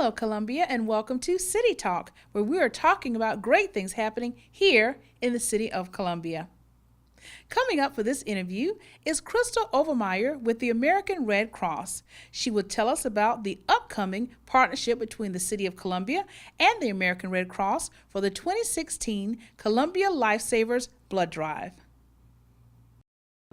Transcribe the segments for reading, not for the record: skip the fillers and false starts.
Hello, Columbia, and welcome to City Talk, where we are talking about great things happening here in the city of Columbia. Coming up for this interview is Krystal Overmyer with the American Red Cross. She will tell us about the upcoming partnership between the City of Columbia and the American Red Cross for the 2016 Columbia Lifesavers Blood Drive.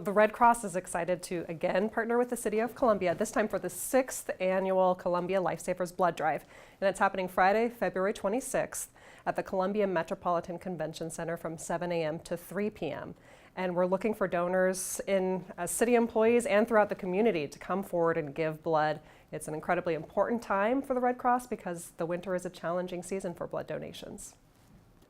The Red Cross is excited to again partner with the City of Columbia, this time for the 6th annual Columbia Lifesavers Blood Drive. And it's happening Friday, February 26th at the Columbia Metropolitan Convention Center from 7 a.m. to 3 p.m. And we're looking for donors as city employees and throughout the community to come forward and give blood. It's an incredibly important time for the Red Cross because the winter is a challenging season for blood donations.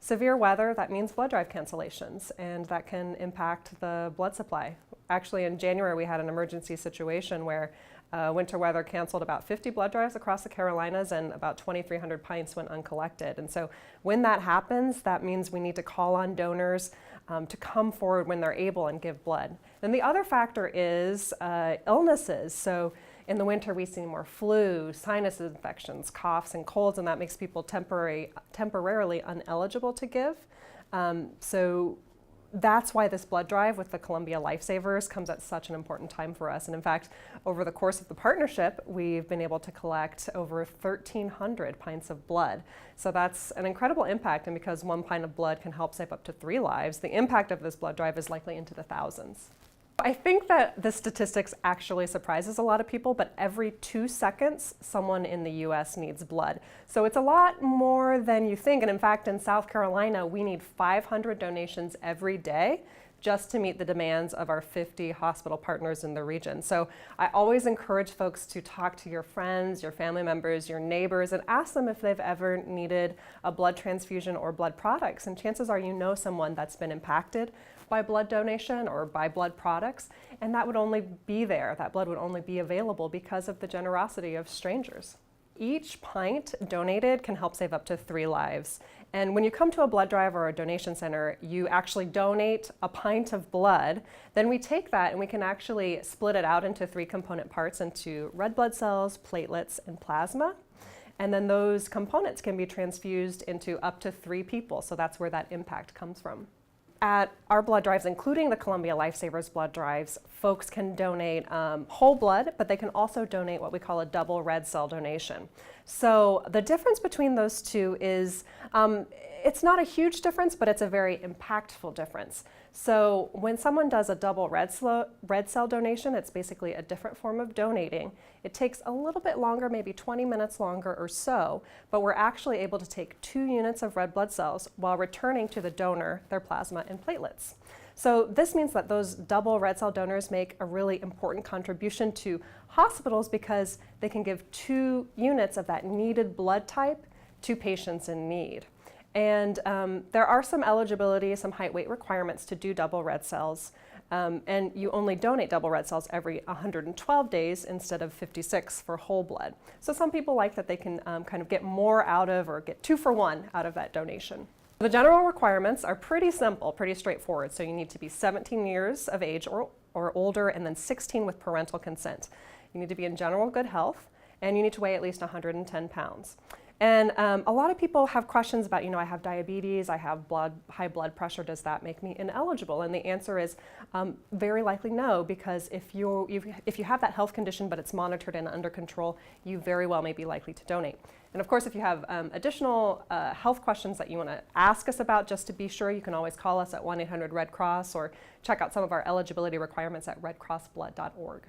Severe weather, that means blood drive cancellations, and that can impact the blood supply. Actually, in January, we had an emergency situation where winter weather canceled about 50 blood drives across the Carolinas and about 2,300 pints went uncollected. And so when that happens, that means we need to call on donors to come forward when they're able and give blood. And the other factor is illnesses. So in the winter, we see more flu, sinus infections, coughs, and colds, and that makes people temporarily ineligible to give. So that's why this blood drive with the Columbia Lifesavers comes at such an important time for us. And in fact, over the course of the partnership, we've been able to collect over 1,300 pints of blood. So that's an incredible impact, and because 1 pint of blood can help save up to 3 lives, the impact of this blood drive is likely into the thousands. I think that the statistics actually surprises a lot of people, but every 2 seconds, someone in the U.S. needs blood. So it's a lot more than you think. And in fact, in South Carolina, we need 500 donations every day just to meet the demands of our 50 hospital partners in the region. So I always encourage folks to talk to your friends, your family members, your neighbors, and ask them if they've ever needed a blood transfusion or blood products. And chances are you know someone that's been impacted by blood donation or by blood products, and that would only be there. That blood would only be available because of the generosity of strangers. Each pint donated can help save up to 3 lives. And when you come to a blood drive or a donation center, you actually donate a pint of blood. Then we take that and we can actually split it out into 3 component parts, into red blood cells, platelets, and plasma. And then those components can be transfused into up to 3 people. So that's where that impact comes from. At our blood drives, including the Columbia Lifesavers blood drives, folks can donate whole blood, but they can also donate what we call a double red cell donation. So the difference between those two is it's not a huge difference, but it's a very impactful difference. So when someone does a double red cell donation, it's basically a different form of donating. It takes a little bit longer, maybe 20 minutes longer or so, but we're actually able to take 2 units of red blood cells while returning to the donor their plasma and platelets. So this means that those double red cell donors make a really important contribution to hospitals because they can give 2 units of that needed blood type to patients in need. And there are some eligibility, some height weight requirements to do double red cells. And you only donate double red cells every 112 days instead of 56 for whole blood. So some people like that they can kind of get more out of, or get 2 for 1 out of that donation. The general requirements are pretty simple, pretty straightforward. So you need to be 17 years of age or older, and then 16 with parental consent. You need to be in general good health, and you need to weigh at least 110 pounds. And a lot of people have questions about, I have diabetes, I have high blood pressure, does that make me ineligible? And the answer is very likely no, because if you have that health condition but it's monitored and under control, you very well may be likely to donate. And of course, if you have additional health questions that you want to ask us about, just to be sure, you can always call us at 1-800-RED-CROSS or check out some of our eligibility requirements at redcrossblood.org.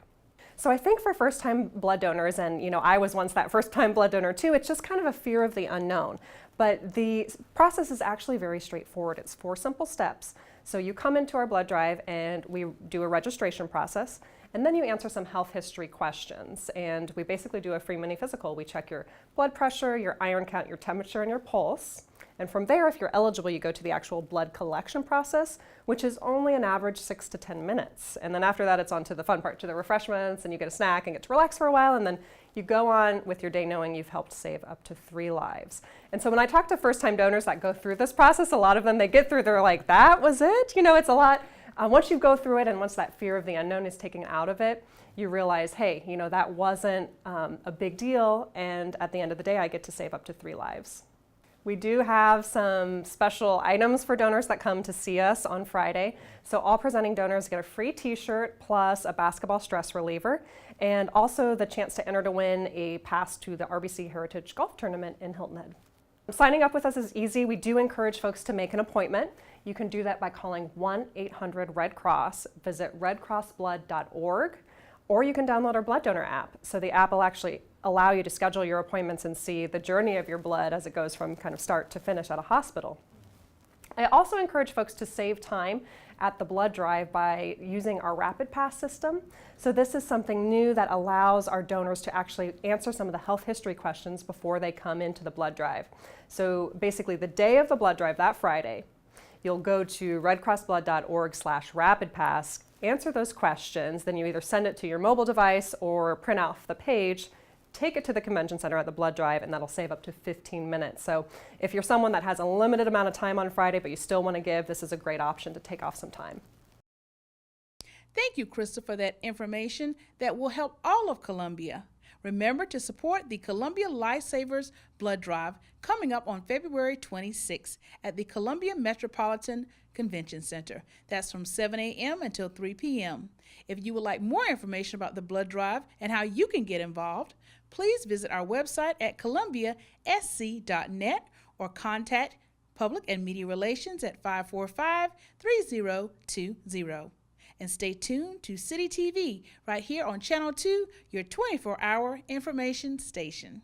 So I think for first-time blood donors, and I was once that first-time blood donor too, it's just kind of a fear of the unknown. But the process is actually very straightforward. It's 4 simple steps. So you come into our blood drive and we do a registration process, and then you answer some health history questions. And we basically do a free mini physical. We check your blood pressure, your iron count, your temperature, and your pulse. And from there, if you're eligible, you go to the actual blood collection process, which is only an average 6 to 10 minutes. And then after that, it's on to the fun part, to the refreshments, and you get a snack and get to relax for a while, and then you go on with your day knowing you've helped save up to 3 lives. And so when I talk to first-time donors that go through this process, a lot of them, they get through, they're like, that was it? It's a lot Once you go through it and once that fear of the unknown is taken out of it, you realize, hey, that wasn't a big deal, and at the end of the day, I get to save up to 3 lives. We do have some special items for donors that come to see us on Friday. So all presenting donors get a free t-shirt plus a basketball stress reliever, and also the chance to enter to win a pass to the RBC Heritage Golf Tournament in Hilton Head. Signing up with us is easy. We do encourage folks to make an appointment. You can do that by calling 1-800-RED-CROSS, visit redcrossblood.org, or you can download our blood donor app. So the app will actually allow you to schedule your appointments and see the journey of your blood as it goes from kind of start to finish at a hospital. I also encourage folks to save time at the blood drive by using our Rapid Pass system. So this is something new that allows our donors to actually answer some of the health history questions before they come into the blood drive. So basically the day of the blood drive, that Friday, you'll go to redcrossblood.org/rapidpass, answer those questions, then you either send it to your mobile device or print out the page, take it to the convention center at the blood drive, and that'll save up to 15 minutes. So if you're someone that has a limited amount of time on Friday but you still want to give, this is a great option to take off some time. Thank you, Krystal, for that information that will help all of Columbia. Remember to support the Columbia Lifesavers Blood Drive coming up on February 26th at the Columbia Metropolitan Convention Center. That's from 7 a.m. until 3 p.m. If you would like more information about the blood drive and how you can get involved, please visit our website at columbiasc.net or contact Public and Media Relations at 545-3020. And stay tuned to City TV right here on Channel 2, your 24-hour information station.